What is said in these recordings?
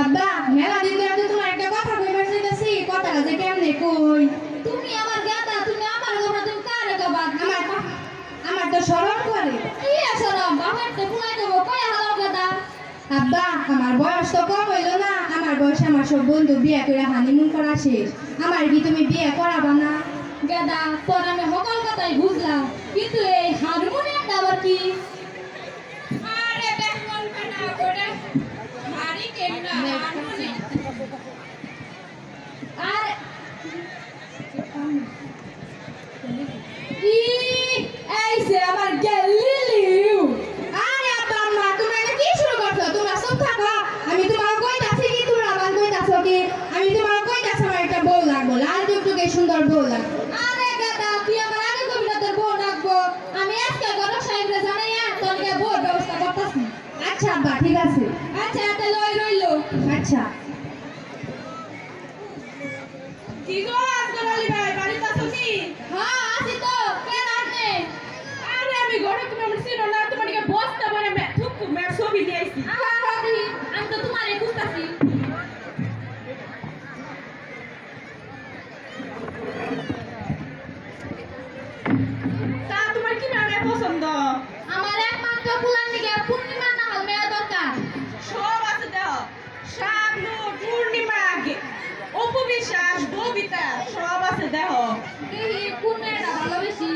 আব্বা মেলা দিন ধরে তো তোমার একটা কথা কইবার চাইতাছি কথাটা যে কেমনে কই তুমি আমার গাদা তুমি আমার কথা তুমি কারে কবা আমার তো শরম করে কি আসরম বাবার তো ফুলাই দেব কই হালাও গাদা আব্বা আমার বয়স তো কম হইল না আমার বয়সে আমার সব বন্ধু বিয়ে করে হানিমুন করা শেষ আমার কি তুমি বিয়ে করাবা না গাদা তোর আমি সকল কথাই বুঝলাম কিন্তু এই হারমোনিয়ামটা আবার কি আরে বেকল কাটা করে ভারী কেমনা হারমোনিয়াম আর ই এই সে আমার গেলিলিউ আরে আব্বা মা তুমি এটা কি শুরু করছো তোমরা সব থাকো আমি তোমার কইতাছি কি তোমরা আমার কইতাছো কি আমি তোমার কইতাছি আমার একটা বউ লাগবো লাল টুকটুকে সুন্দর বউ লাগবো আরে গাদা তুই আমার আগে কবি না তোর বউ ডাকবো আমি আজকে গরম সাহেবরে জানাইয়া তোরকে বউর ব্যবস্থা করতেছি আচ্ছা আব্বা ঠিক আছে আচ্ছা তাহলে ওই রইলো আচ্ছা কি গো আজকাল আলী ভাই বাড়িতে আছো কি হ্যাঁ আছি তো কেন আপনি আরে আমি ঘরে তুমি আমার চিনো না তোমার দিকে বস্তা বনে মে থুকু মে ছবি নিয়ে আইছি আহা রাধি আমি তো তোমারে খুঁজতাছি তা তোমার কি মেয়ে পছন্দ আমার একমাত্র ফুলার দিকে পূর্ণিমা না হল মেয়ে দরকার সব আছে দেখো শাবনু পূর্ণিমা অপু বিশ্বাস ববিতা সব আছে দেখো দেখি কোন মেয়েটা ভালোবেসি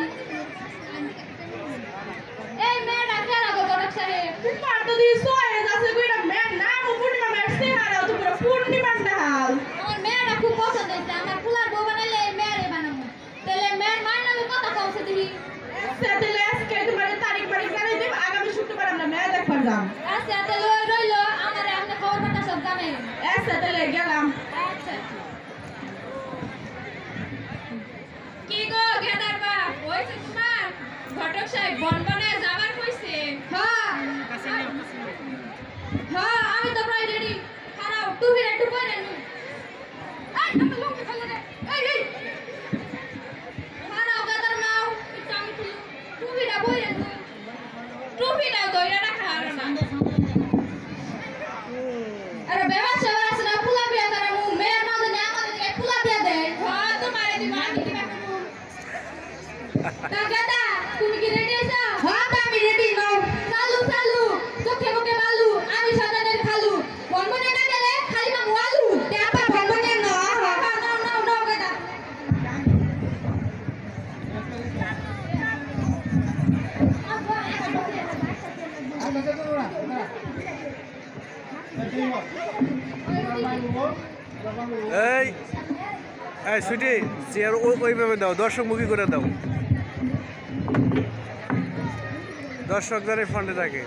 এই মেয়েটা কেনা গো গরম সাহেব তোমার তো দিস হয়ে যাচ্ছে কইরা মেয়ের নাম পূর্ণিমা মেয়ের চেহারা তো পুরো পূর্ণিমার নাল আমার মেয়েটা খুব পছন্দ হয়েছে আমার ফুলার বউ বানাইলে এই মেয়েরে বানাবো তাহলে মেয়ের মায়ের নামে কথা কমছে দেখি সেদিলে আজকে তোমার তারিখ বাড়ি জানাই দেব আগামী শুক্রবার আমরা মেয়ে দেখবার যাম আচ্ছা তাহলে ওই রইলো আমার আপনি খবর পাতা সব জানেন সেদিলে গেলাম আচ্ছা কি গো গেদার বাপ হইছে তোমার ঘটক সাহেব বনবনে যাবার কইছে হ্যাঁ হ্যাঁ আমি তো প্রায় রেডি খারাপ টুপি একটু পরে নি এই আমি লঙ্কা খালে রে এই খারাপ গাদার নাও একটু আমি তুলি টুপিটা বইরে নি টুপিটাও দইরা রাখা আর না আরে ব্যবসা আছে না ফুলা বিয়া করে মু মেয়ের না জানে আমাদের দিকে ফুলা বিয়া দেয় হ্যাঁ তোমারে দিবা আমি দিবা কেমন তা গাদা তুমি কি রেডি আছো হ্যাঁ তো আমি রেডি নাও চালু চালু চোখে মুখে বালু আমি সাজানের খালু বনবনে না গেলে খালি মামু আলু তে আপা ভগবানের ন নাও নাও নাও গাদা এই এই সুইটি চেয়ার ওইভাবে দাও দর্শকমুখী করে দাও দর্শকদের ফন্ডে থাকে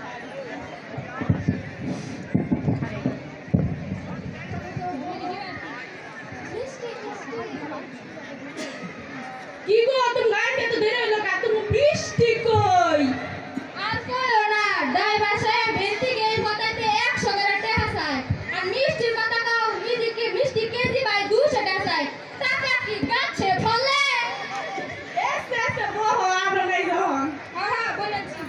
কি গো তুমি গাড়িতে তো ধরে হইলো কা তুমি বৃষ্টি কই আর কইও না ড্রাইভার সাহেব ভেন্তি গে পতাতে 100 করে টাকা চায় আর মিষ্টির কথা কাও মিষ্টি কেজি বাই 200 টাকা চায় টাকা কি গাছে ফলে এসে এসে বহ আমরা নাই যখন হ্যাঁ বলেছি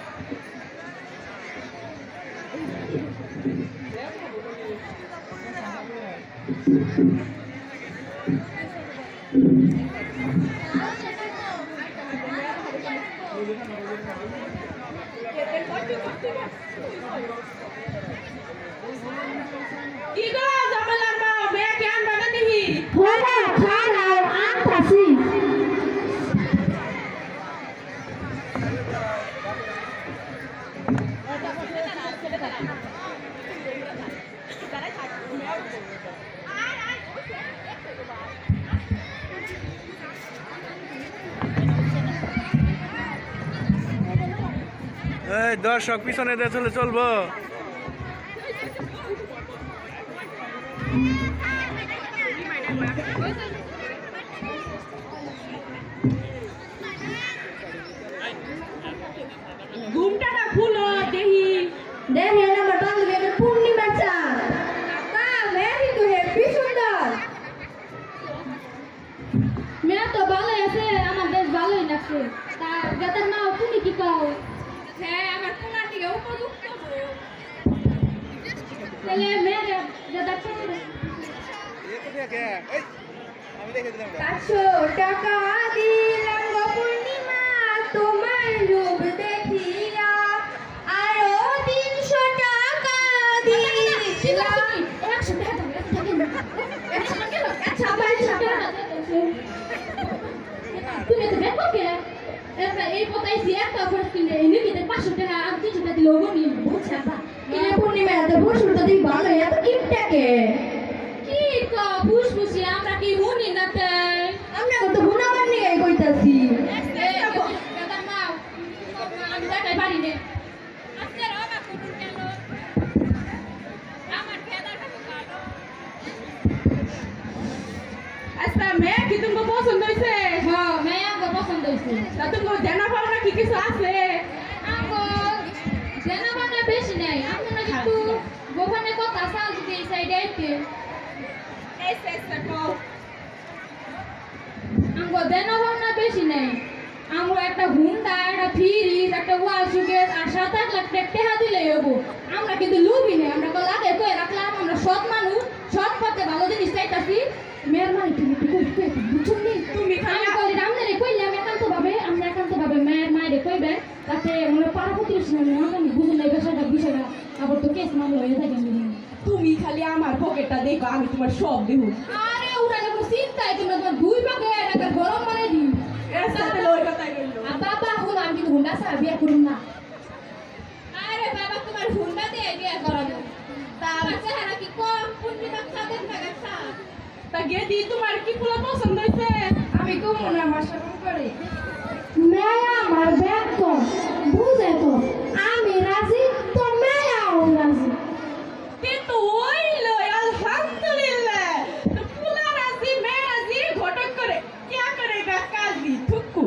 কি গো জামালার মা মেয়ে কি আনবা না দিহি হ্যাঁ খারাও আনতাছি এই দর্শক পিছনে দিয়ে চলে চলবো ঘুমটা না খুলো দেহি দেখেন আমার বান্ধবী একটা পূর্ণিমা চাঁদ তা মেয়ে কিন্তু হেপি সুন্দর মেয়ে তো ভালোই আছে আমার বেশ ভালোই লাগছে তা গাদার নাও তুমি কি কও হ্যাঁ আমার পোলার দিকে উপযুক্ত তাহলে মেয়েরা দাদা ছেড়ে আমি দেখে দিলাম 500 টাকা দিলাম গো পূর্ণিমা তোমার রূপ দেখিয়া আরো 300 টাকা দিলাম 100 টাকা দাও 100 টাকা দাও আচ্ছা ভাই তুমি তো দেখো কে এই পতাই যে একটা খরচ কিনলে এনে দিতে 500 টাকা আর 300 টাকা দিলে ওগো নিয়ে বুঝছা বা এই পূর্ণিমা এত বসুর তো দিই ভালো এত কিপটাকে কি কো ফুসফুসি আমরা কি মুনি নাতে আমরা তো গুনাবার নিয়ে কইতাছি দাদা মা আমি দেখাই পারি নে আজকে রবা কুটুন কেন আমার ফেদাটা কাটো আচ্ছা মেয়ে কি তুমি পছন্দ হয়েছে হ্যাঁ মেয়া গো পছন্দ হইছে তা তুমি জানা পাও না কি কিছু আছে আমগো জানা বানা বেশি নাই আমরা একটু গোপনে কথা চাল দিতে এই সাইডে আইতে এসে কও আমগো জানা বানা বেশি নাই আমগো একটা হুন্ডা একটা ফ্রিজ একটা ওয়াল সুকেস আর 7-8 লাখ টাকা দিলে হবো আমরা কিন্তু লুবি নেই আমরা তো লাগে কই রাখলাম আমরা সৎ মানুষ সৎ পথে ভালো জিনিস চাইতাছি মেয়ের মানে তুমি কই বুঝছো নি তুমি আমি কইলে আমনে কইলাম একান্ত ভাবে মেয়ের মায়ের কইবে তাতে মনে পারা প্রতিবেশী আমি বুঝুন নাই বিষয়টা আবার তো কেস মামলা হয়ে থাকে তুমি খালি আমার পকেটটা দেখো আমি তোমার সব দেবো আরে ওরা কোনো চিন্তাই তোমরা তোমার দুই পাকে একটা গরম বানাই দিই এর সাথে ওই কথাই রইলো আর বাবা হলো আমি কিন্তু হুন্ডা ছাড়া বিয়ে করুন না আরে বাবা তোমার হুন্ডা দিয়ে বিয়ে করাবো তা আমার চেহারা কি কম পূর্ণিমা ছাদের থাকা তা গেদি তোমার কি ফুলা পছন্দ হয়েছে আমি কম না ভাষা কম করি মেয়া আমার ব্যাগ তো বুঝে তো আমি রাজি তো মেয়াও রাজি কিন্তু ওইলো আলহামদুলিল্লাহ তো ফুলা রাজি মেয়ে রাজি ঘটক করে क्या करेगा काजी ठुक्कू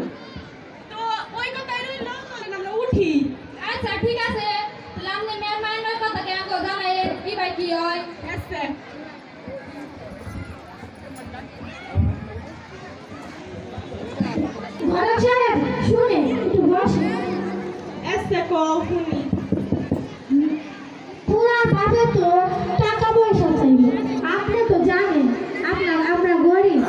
তো ওই কথাই রইলো চলেন আমরা উঠি আচ্ছা ঠিক আছে তাহলে আপনি মেয়ের মায়ের নয় কথাকে আমাকে জানাই কি ভাই কি হয় এসে ঘটক সাহেব শুনে একটু বসে এসে কও শুনি পুরা বাজে তো টাকা পয়সা চাইবে আপনি তো জানেন আমরা গরিব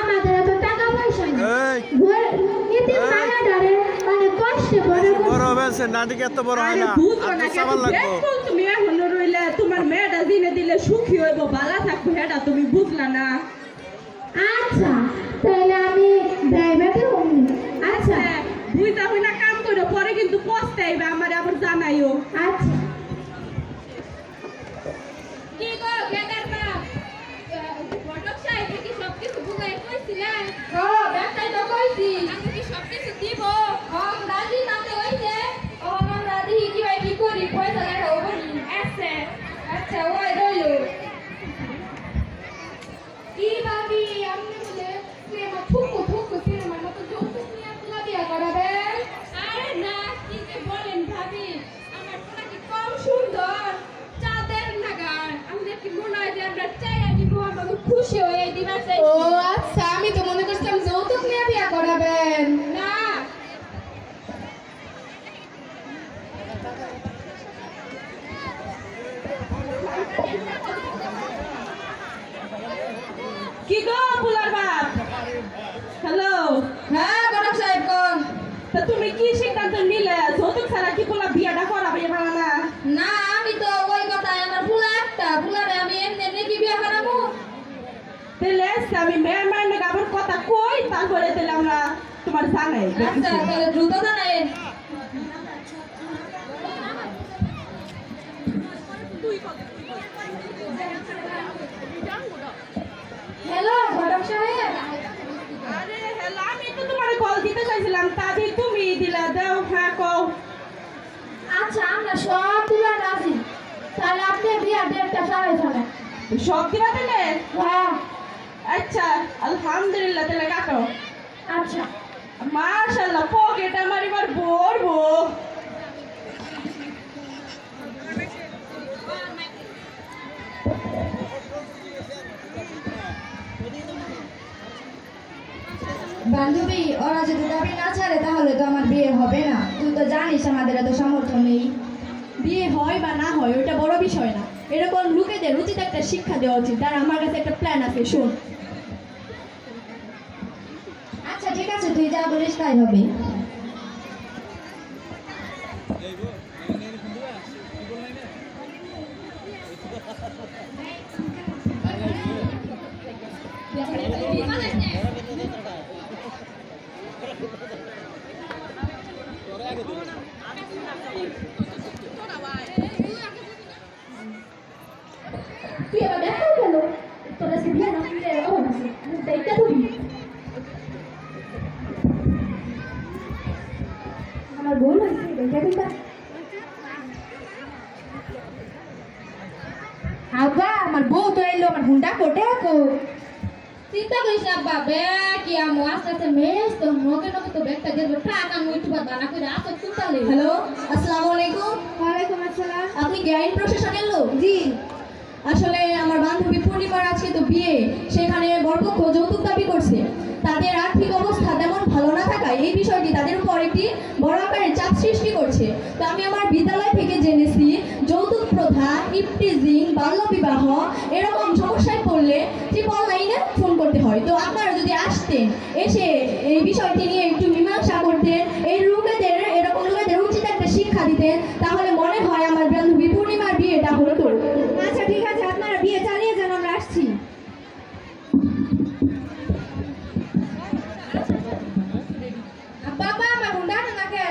আমাদের এত টাকা পয়সা নেই এই এতে মায়া ধরে মানে কষ্টে বড় বড় হয়েছে নাটক এত বড় হয় না বুঝবো আর না তো সামান লাগবো দেখো তুমি এখন রইলে তোমার মেয়েটা দিনে দিলে সুখী হইব ভালো থাকবো হেডা তুমি বুঝলা না আচ্ছা তাহলে আমি ড্রাইভারকে বলি আচ্ছা বুঝা হই না কাম করো পরে কিন্তু পস্তাইবে আমার আবার জানাইও আচ্ছা কি গো গেদার বাপ ঘটক সাহেব কি সব কিছু বুঝাই কইছিলেন ও ব্যাপারটাই তো কইছি আমি কি সব কিছু দিব ও রাজি তাতে হইছে ও আমার রাজি কি ভাই কি করি পয়সা লাগা ওবনি আছে আচ্ছা ওই রইলো কি ভাবি আপনি বলে প্রেমা ঠুকু প্রেমার মতো যৌতুক নিয়ে তুলা বিয়া করাবেন আরে না কি যে বলেন ভাবি আমার পোলা কি কম সুন্দর চাঁদের নাগার আমাদের কি মনে হয় যে আমরা চাই দিব আমরা খুশি হয়ে এই দিবা চাই ও আচ্ছা আমি তো মনে করছিলাম যৌতুক নিয়ে বিয়া করাবেন না কি গো ফুলার বাপ হ্যালো হ্যাঁ ঘটক সাহেব কোন তা তুমি কি সিদ্ধান্ত নিলে যৌতুক ছাড়া কি ফুলা বিয়াটা করাবে ভালো না না আমি তো ওই কথা আমার পোলা একটা পোলারে আমি এমনি নাকি বিয়া করাবো তাহলে আমি মেয়ের মাইন্ড আবার কথা কই তারপরে তাহলে আমরা তোমার জানাই আচ্ছা তাহলে দ্রুত জানাই হ্যালো ঘটক সাহেব আরে হ্যালো আমি তো তোমার কল দিতে চাইছিলাম তাদের তুমি দিলা দাও হ্যাঁ কও আচ্ছা আমরা সব তুলা রাজি তাহলে আপনি বিয়ার ডেটটা সারাই ফেলেন সব দিবা তাহলে হ্যাঁ আচ্ছা আলহামদুলিল্লাহ তাহলে কাটো আচ্ছা মাশাআল্লাহ পকেট আমার এবার ভরবো বান্ধবী ওরা যদি দাবি না ছাড়ে তাহলে তো আমার বিয়ে হবে না তুই তো জানিস আমাদের এত সামর্থ্য নেই বিয়ে হয় বা না হয় ওইটা বড় বিষয় না এরকম লোকেদের উচিত একটা শিক্ষা দেওয়া উচিত। তার আমার কাছে একটা প্ল্যান আছে, শোন। আচ্ছা ঠিক আছে, তুই যা বলিস তাই হবে। তুই আবার দেখা গেল তোর আজকে বিয়ে না দিলে এরকম আছে, দেখতে ধরি আমার ভুল হয়েছে, দেখে দিতা। আব্বা আমার বউ তো এলো, আমার হুন্ডা কোটে কো। চিন্তা করিস না আব্বা, ব্যাগ কি আমু আস্তে আস্তে মেস তো নকে নকে তো ব্যাগটা দেবো, টাকা আমি একটু বানা করে আসো তুলতালে। হ্যালো, আসসালামু আলাইকুম। ওয়ালাইকুম আসসালাম। আপনি কি আইন প্রশাসনের লোক? জি। আসলে আমার বান্ধবী পূর্ণিমার আজকে তো বিয়ে, সেখানে বরপক্ষ যৌতুক দাবি করছে। তাদের আর্থিক অবস্থা তেমন ভালো না থাকায় এই বিষয়টি তাদের উপর একটি বড় আকারের চাপ সৃষ্টি করছে। তো আমি আমার বিদ্যালয় থেকে জেনেছি যৌতুক প্রথা, ইফটিজিং, বাল্যবিবাহ এরকম সমস্যায় পড়লে 999-এ ফোন করতে হয়। তো আপনারা যদি আসতেন, এসে এই বিষয়টি নিয়ে একটু মীমাংসা করতেন, এই এরকম লোকেদের উচিত একটা শিক্ষা দিতেন, তাহলে মনে হয় আমার বান্ধবী পূর্ণিমার বিয়েটা হতো। আচ্ছা ঠিক আছে, আপনারা বিয়ে চালিয়ে যান, আমরা আসছি। বাবা আমার হুন্ডা না কে?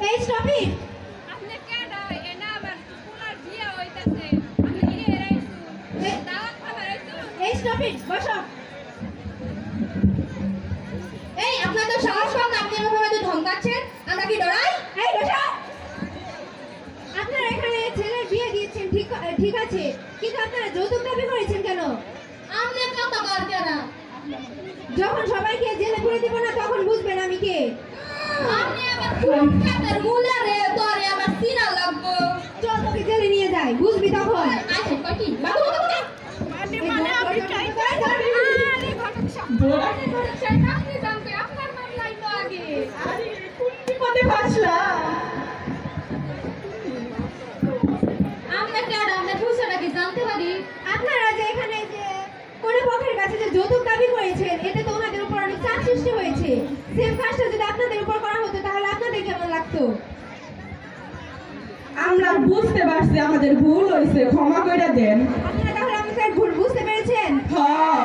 এই স্টপ ইট। আপনি কেডা এনা আবার পুলার বিয়ে হইতাছে আমি কি এরাইছু দাওয়াত খাবার আইছু এই স্টপ ইট, বসো। এই আপনার তো সাহস কম না, আপনি এভাবে তো ধমকাচ্ছেন, আমরা কি ডরাই? এই বসো। আপনারা এখানে ছেলের বিয়ে দিয়েছেন, ঠিক আছে, কিন্তু আপনারা যৌতুক দাবি করেছেন কেন? আমনে কত বার কেনা? যখন সবাইকে জেলে পুরে দিব না তখন বুঝবেন আমি কে। আমনে আবার কোন খাতের মুলা রে, তোরে আবার সিনা লাগবো। চল তোকে জেলে নিয়ে যাই, বুঝবি তখন। আচ্ছা কটি বাবু মানে আপনি কাই আরে ঘটক সাহেব আপনি জানতে আপনার মামলাই তো আগে। আরে কোন বিপদে ফাসলা আমনে কেডা, আমনে পুষাটা কি জানতে পারি? আপনারা যে এখানে যে কোনো পক্ষের কাছে যে যৌতুক দাবি করেছেন, এতে তো ওনাদের উপর অনেক চাপ সৃষ্টি হয়েছে। সেম কাজটা যদি আপনাদের উপর করা হতো তাহলে আপনাদের কেমন লাগতো? আমরা বুঝতে পারছি আমাদের ভুল হইছে, ক্ষমা করে দেন। আপনারা তাহলে আমাদের ভুল বুঝতে পেরেছেন? হ্যাঁ